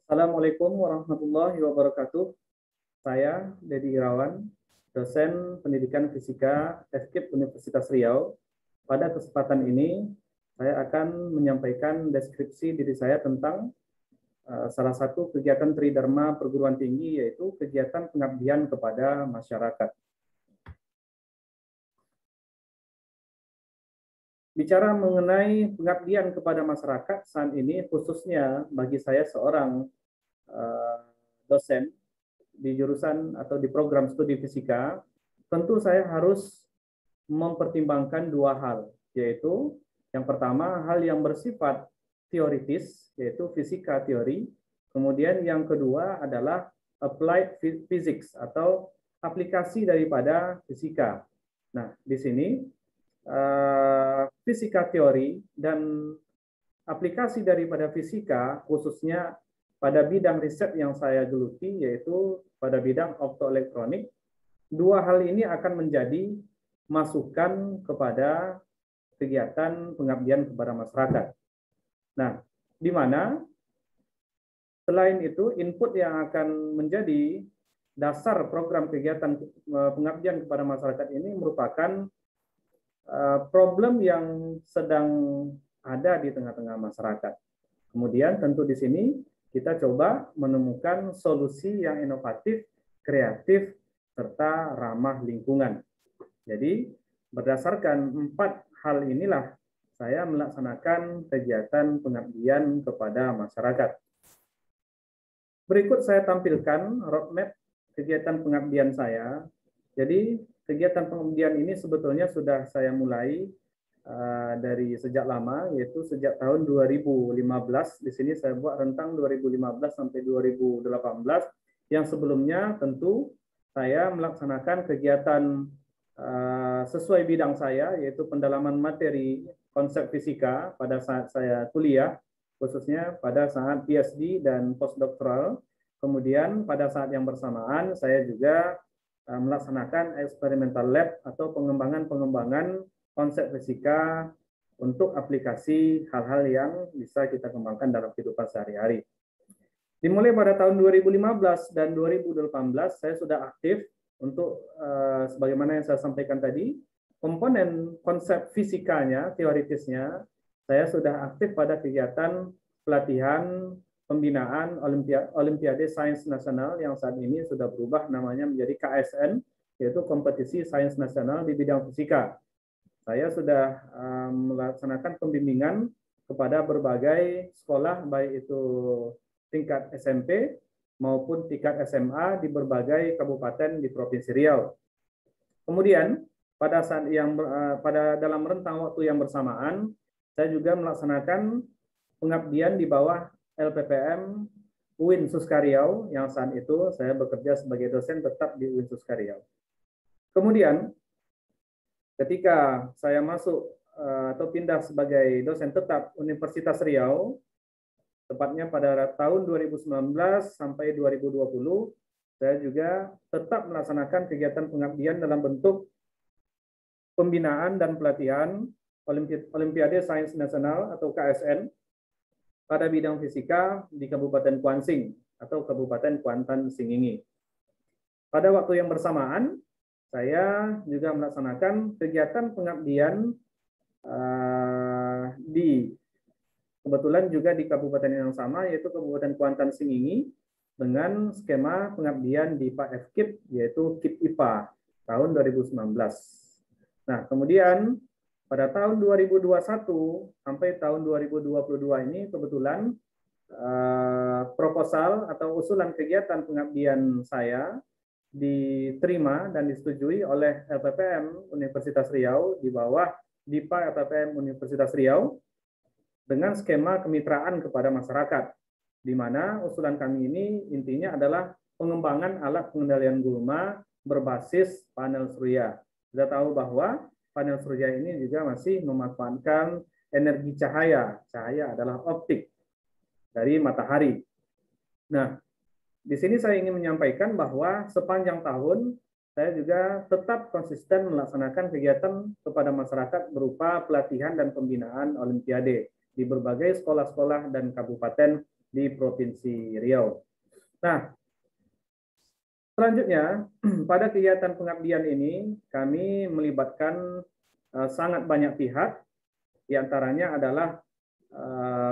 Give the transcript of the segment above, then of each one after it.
Assalamualaikum warahmatullahi wabarakatuh. Saya Dedi Irawan, dosen pendidikan fisika FKIP Universitas Riau. Pada kesempatan ini, saya akan menyampaikan deskripsi diri saya tentang salah satu kegiatan Tridharma perguruan tinggi, yaitu kegiatan pengabdian kepada masyarakat. Bicara mengenai pengabdian kepada masyarakat saat ini, khususnya bagi saya seorang dosen di jurusan atau di program studi fisika, tentu saya harus mempertimbangkan dua hal, yaitu yang pertama hal yang bersifat teoritis, yaitu fisika teori, kemudian yang kedua adalah applied physics atau aplikasi daripada fisika. Nah, di sini fisika teori dan aplikasi daripada fisika, khususnya pada bidang riset yang saya geluti, yaitu pada bidang optoelektronik, dua hal ini akan menjadi masukan kepada kegiatan pengabdian kepada masyarakat. Nah, di mana selain itu input yang akan menjadi dasar program kegiatan pengabdian kepada masyarakat ini merupakan problem yang sedang ada di tengah-tengah masyarakat. Kemudian tentu di sini kita coba menemukan solusi yang inovatif, kreatif, serta ramah lingkungan. Jadi berdasarkan 4 hal inilah saya melaksanakan kegiatan pengabdian kepada masyarakat. Berikut saya tampilkan roadmap kegiatan pengabdian saya. Jadi kegiatan pengabdian ini sebetulnya sudah saya mulai dari sejak lama, yaitu sejak tahun 2015. Di sini saya buat rentang 2015 sampai 2018. Yang sebelumnya tentu saya melaksanakan kegiatan sesuai bidang saya, yaitu pendalaman materi konsep fisika pada saat saya kuliah, khususnya pada saat PhD dan postdoktoral. Kemudian pada saat yang bersamaan saya juga melaksanakan experimental lab atau pengembangan konsep fisika untuk aplikasi hal-hal yang bisa kita kembangkan dalam kehidupan sehari-hari. Dimulai pada tahun 2015 dan 2018 saya sudah aktif untuk sebagaimana yang saya sampaikan tadi, komponen konsep fisikanya, teoritisnya, saya sudah aktif pada kegiatan pelatihan pembinaan Olimpiade Sains Nasional yang saat ini sudah berubah namanya menjadi KSN, yaitu Kompetisi Sains Nasional di bidang fisika. Saya sudah melaksanakan pembimbingan kepada berbagai sekolah, baik itu tingkat SMP maupun tingkat SMA di berbagai kabupaten di Provinsi Riau. Kemudian pada dalam rentang waktu yang bersamaan, saya juga melaksanakan pengabdian di bawah LPPM UIN Suska Riau, yang saat itu saya bekerja sebagai dosen tetap di UIN Suska Riau. Kemudian ketika saya masuk atau pindah sebagai dosen tetap Universitas Riau, tepatnya pada tahun 2019 sampai 2020, saya juga tetap melaksanakan kegiatan pengabdian dalam bentuk pembinaan dan pelatihan Olimpiade Sains Nasional atau KSN pada bidang fisika di Kabupaten Kuansing atau Kabupaten Kuantan Singingi. Pada waktu yang bersamaan, saya juga melaksanakan kegiatan pengabdian kebetulan juga di kabupaten yang sama, yaitu Kabupaten Kuantan Singingi, dengan skema pengabdian di Pak FKIP, yaitu KIP IPA tahun 2019. Nah, kemudian pada tahun 2021 sampai tahun 2022 ini kebetulan proposal atau usulan kegiatan pengabdian saya diterima dan disetujui oleh LPPM Universitas Riau di bawah DIPA LPPM Universitas Riau dengan skema kemitraan kepada masyarakat, di mana usulan kami ini intinya adalah pengembangan alat pengendalian gulma berbasis panel surya. Kita tahu bahwa panel surya ini juga masih memanfaatkan energi cahaya. Cahaya adalah optik dari matahari. Nah, di sini saya ingin menyampaikan bahwa sepanjang tahun saya juga tetap konsisten melaksanakan kegiatan kepada masyarakat berupa pelatihan dan pembinaan Olimpiade di berbagai sekolah-sekolah dan kabupaten di Provinsi Riau. Nah, selanjutnya, pada kegiatan pengabdian ini, kami melibatkan sangat banyak pihak, diantaranya adalah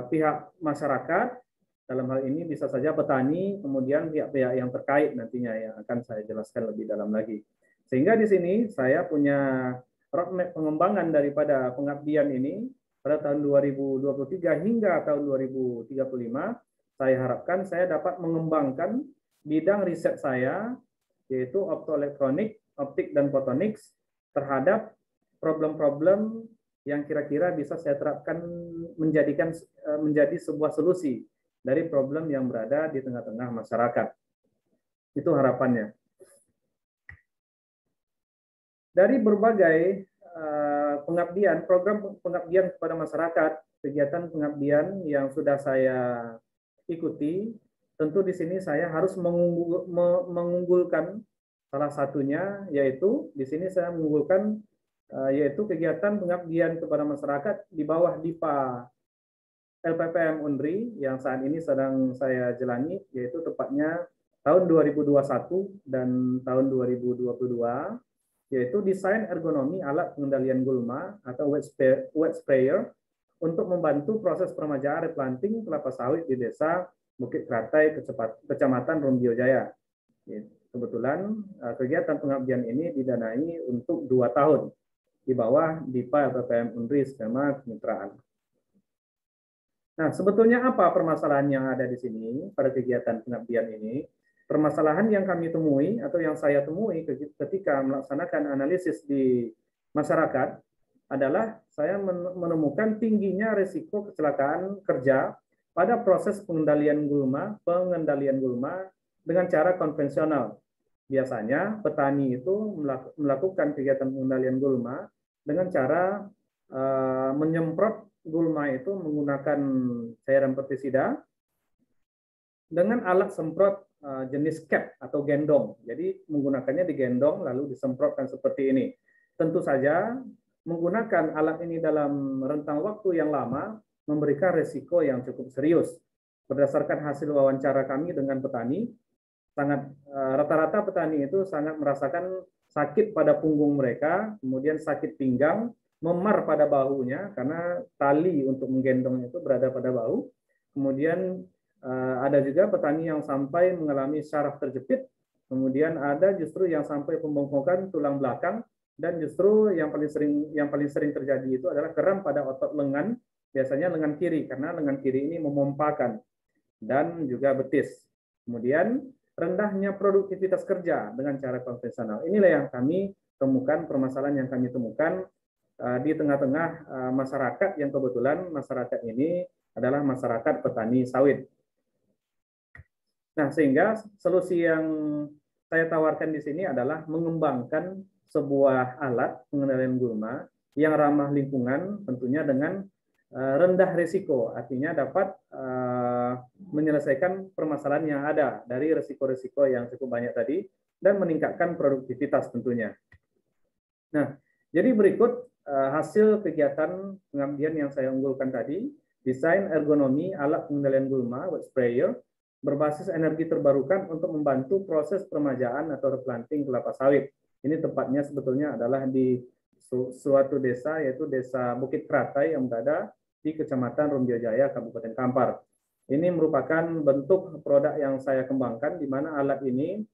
pihak masyarakat, dalam hal ini bisa saja petani, kemudian pihak-pihak yang terkait nantinya yang akan saya jelaskan lebih dalam lagi. Sehingga di sini saya punya roadmap pengembangan daripada pengabdian ini pada tahun 2023 hingga tahun 2035, saya harapkan saya dapat mengembangkan bidang riset saya, yaitu optoelektronik, optik, dan photonics terhadap problem-problem yang kira-kira bisa saya terapkan menjadi sebuah solusi dari problem yang berada di tengah-tengah masyarakat. Itu harapannya. Dari berbagai pengabdian, program pengabdian kepada masyarakat, kegiatan pengabdian yang sudah saya ikuti, tentu di sini saya harus mengunggulkan salah satunya, yaitu di sini saya mengunggulkan yaitu kegiatan pengabdian kepada masyarakat di bawah DIPA LPPM Unri yang saat ini sedang saya jalani, yaitu tepatnya tahun 2021 dan tahun 2022, yaitu desain ergonomi alat pengendalian gulma atau wet sprayer untuk membantu proses peremajaan replanting kelapa sawit di desa Bukit Kratai, Kecamatan Rumbio Jaya. Kebetulan kegiatan pengabdian ini didanai untuk 2 tahun di bawah DIPA LPPM Unri skema kemitraan. Nah, sebetulnya apa permasalahan yang ada di sini pada kegiatan pengabdian ini? Permasalahan yang kami temui atau yang saya temui ketika melaksanakan analisis di masyarakat adalah saya menemukan tingginya risiko kecelakaan kerja pada proses pengendalian gulma dengan cara konvensional. Biasanya petani itu melakukan kegiatan pengendalian gulma dengan cara menyemprot gulma itu menggunakan cairan pestisida dengan alat semprot jenis cap atau gendong. Jadi menggunakannya digendong lalu disemprotkan seperti ini. Tentu saja menggunakan alat ini dalam rentang waktu yang lama memberikan risiko yang cukup serius. Berdasarkan hasil wawancara kami dengan petani, rata-rata petani itu sangat merasakan sakit pada punggung mereka, kemudian sakit pinggang, memar pada bahunya karena tali untuk menggendongnya itu berada pada bahu. Kemudian ada juga petani yang sampai mengalami syaraf terjepit, kemudian ada justru yang sampai pembengkokan tulang belakang, dan justru yang paling sering terjadi itu adalah kram pada otot lengan, biasanya lengan kiri karena lengan kiri ini memompakan, dan juga betis. Kemudian rendahnya produktivitas kerja dengan cara konvensional. Inilah yang kami temukan, permasalahan yang kami temukan di tengah-tengah masyarakat yang kebetulan masyarakat ini adalah masyarakat petani sawit. Nah, sehingga solusi yang saya tawarkan di sini adalah mengembangkan sebuah alat pengendalian gulma yang ramah lingkungan, tentunya dengan rendah risiko, artinya dapat menyelesaikan permasalahan yang ada dari risiko-risiko yang cukup banyak tadi dan meningkatkan produktivitas tentunya. Nah, jadi berikut hasil kegiatan pengabdian yang saya unggulkan tadi, desain ergonomi alat pengendalian gulma wet sprayer berbasis energi terbarukan untuk membantu proses peremajaan atau replanting kelapa sawit. Ini tepatnya sebetulnya adalah di suatu desa, yaitu Desa Bukit Kratai yang berada di Kecamatan Rumbio Jaya, Kabupaten Kampar. Ini merupakan bentuk produk yang saya kembangkan, di mana alat ini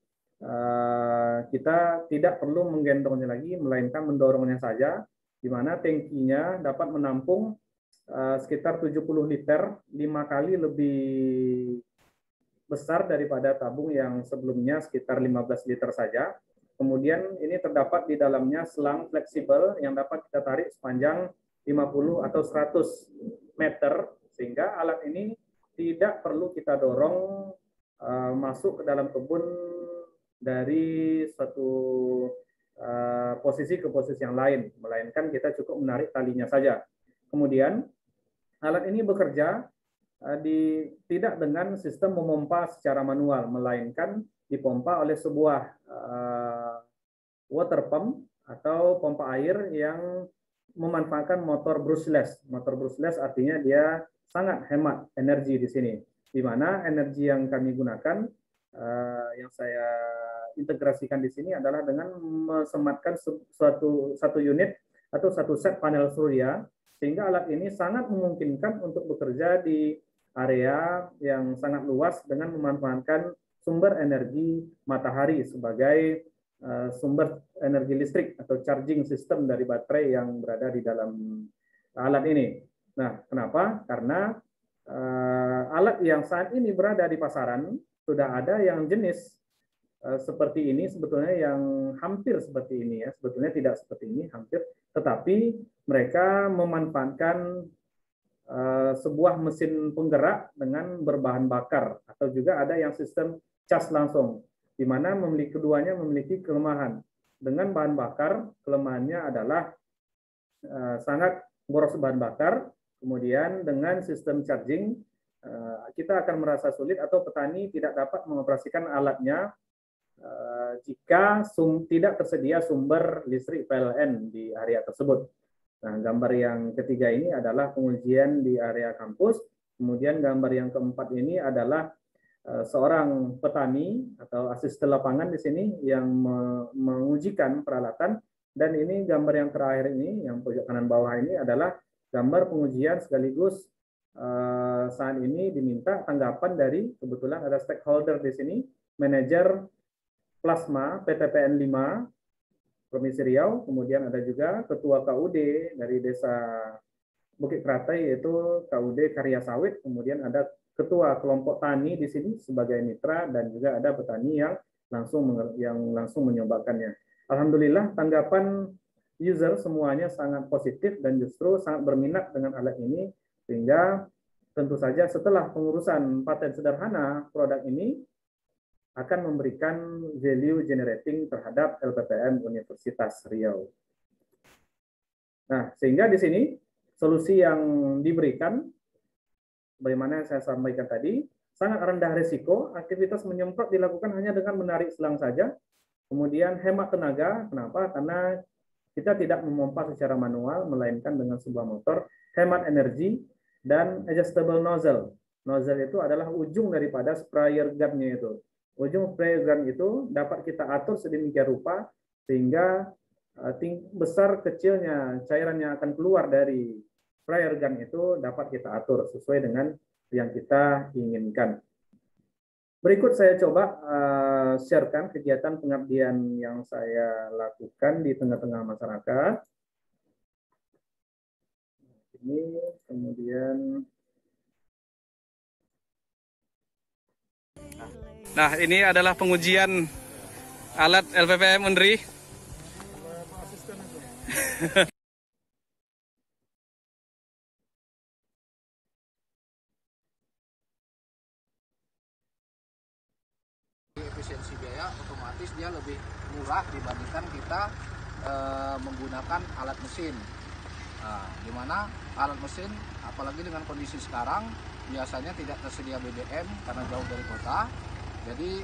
kita tidak perlu menggendongnya lagi, melainkan mendorongnya saja, di mana tangkinya dapat menampung sekitar 70 liter, 5 kali lebih besar daripada tabung yang sebelumnya sekitar 15 liter saja. Kemudian ini terdapat di dalamnya selang fleksibel yang dapat kita tarik sepanjang 50 atau 100 meter, sehingga alat ini tidak perlu kita dorong masuk ke dalam kebun dari suatu posisi ke posisi yang lain, melainkan kita cukup menarik talinya saja. Kemudian alat ini bekerja tidak dengan sistem memompa secara manual, melainkan dipompa oleh sebuah water pump atau pompa air yang memanfaatkan motor brushless. Motor brushless artinya dia sangat hemat energi di sini. di mana energi yang kami gunakan, yang saya integrasikan di sini adalah dengan mesematkan satu unit atau satu set panel surya, sehingga alat ini sangat memungkinkan untuk bekerja di area yang sangat luas dengan memanfaatkan sumber energi matahari sebagai sumber energi listrik atau charging system dari baterai yang berada di dalam alat ini. Nah, kenapa? Karena alat yang saat ini berada di pasaran sudah ada yang jenis seperti ini, sebetulnya yang hampir seperti ini ya, sebetulnya tidak seperti ini, hampir, tetapi mereka memanfaatkan sebuah mesin penggerak dengan berbahan bakar, atau juga ada yang sistem cas langsung, di mana keduanya memiliki kelemahan. Dengan bahan bakar, kelemahannya adalah sangat boros bahan bakar. Kemudian dengan sistem charging, kita akan merasa sulit atau petani tidak dapat mengoperasikan alatnya jika tidak tersedia sumber listrik PLN di area tersebut. Nah, gambar yang ketiga ini adalah pengujian di area kampus. Kemudian gambar yang keempat ini adalah seorang petani atau asisten lapangan di sini yang mengujikan peralatan. Dan ini gambar yang terakhir ini, yang pojok kanan bawah ini adalah gambar pengujian sekaligus saat ini diminta tanggapan dari, kebetulan ada stakeholder di sini, manajer plasma PTPN 5 Provinsi Riau, kemudian ada juga ketua KUD dari desa Bukit Keratai, yaitu KUD Karya Sawit, kemudian ada ketua kelompok tani di sini sebagai mitra, dan juga ada petani yang langsung menyobakannya. Alhamdulillah tanggapan user semuanya sangat positif dan justru sangat berminat dengan alat ini, sehingga tentu saja setelah pengurusan paten sederhana, produk ini akan memberikan value generating terhadap LPPM Universitas Riau. Nah, sehingga di sini solusi yang diberikan, bagaimana yang saya sampaikan tadi, sangat rendah risiko, aktivitas menyemprot dilakukan hanya dengan menarik selang saja, kemudian hemat tenaga. Kenapa? Karena kita tidak memompa secara manual, melainkan dengan sebuah motor, hemat energi, dan adjustable nozzle. Nozzle itu adalah ujung daripada sprayer gun-nya itu. Ujung sprayer gun itu dapat kita atur sedemikian rupa sehingga besar kecilnya cairan yang akan keluar dari sprayer gun itu dapat kita atur sesuai dengan yang kita inginkan. Berikut saya coba sharekan kegiatan pengabdian yang saya lakukan di tengah-tengah masyarakat. Ini kemudian. Nah, ini adalah pengujian alat LPPM Unri. Efisiensi biaya otomatis dia lebih murah dibandingkan kita menggunakan alat mesin. Nah, di mana alat mesin, apalagi dengan kondisi sekarang, biasanya tidak tersedia BBM karena jauh dari kota. Jadi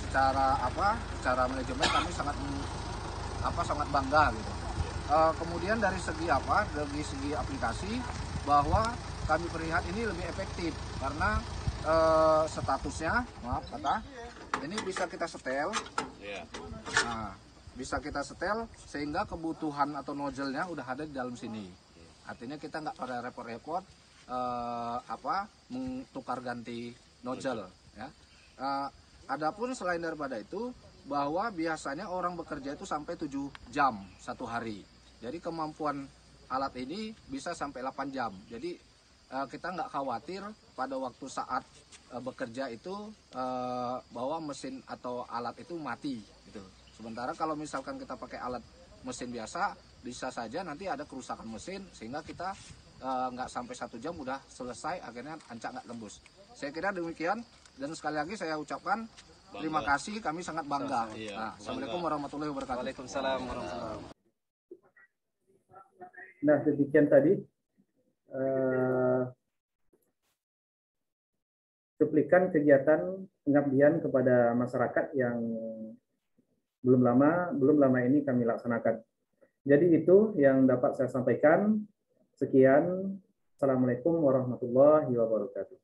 secara manajemen kami sangat bangga gitu. Kemudian dari segi aplikasi, bahwa kami melihat ini lebih efektif karena statusnya, ini bisa kita setel. Nah, bisa kita setel sehingga kebutuhan atau nozzle-nya udah ada di dalam sini. Artinya kita nggak pada repot-repot tukar ganti nozzle ya. Adapun selain daripada itu, bahwa biasanya orang bekerja itu sampai 7 jam satu hari. Jadi kemampuan alat ini bisa sampai 8 jam. Jadi kita nggak khawatir pada waktu saat bekerja itu bahwa mesin atau alat itu mati gitu. Sementara kalau misalkan kita pakai alat mesin biasa, bisa saja nanti ada kerusakan mesin sehingga kita nggak sampai 1 jam udah selesai, akhirnya ancak nggak tembus. Saya kira demikian, dan sekali lagi saya ucapkan terima kasih, kami sangat bangga. Nah, Assalamualaikum warahmatullahi wabarakatuh. Waalaikumsalam warahmatullahi wabarakatuh. Nah, demikian tadi cuplikan kegiatan pengabdian kepada masyarakat yang belum lama ini kami laksanakan. Jadi itu yang dapat saya sampaikan. Sekian, Assalamualaikum warahmatullahi wabarakatuh.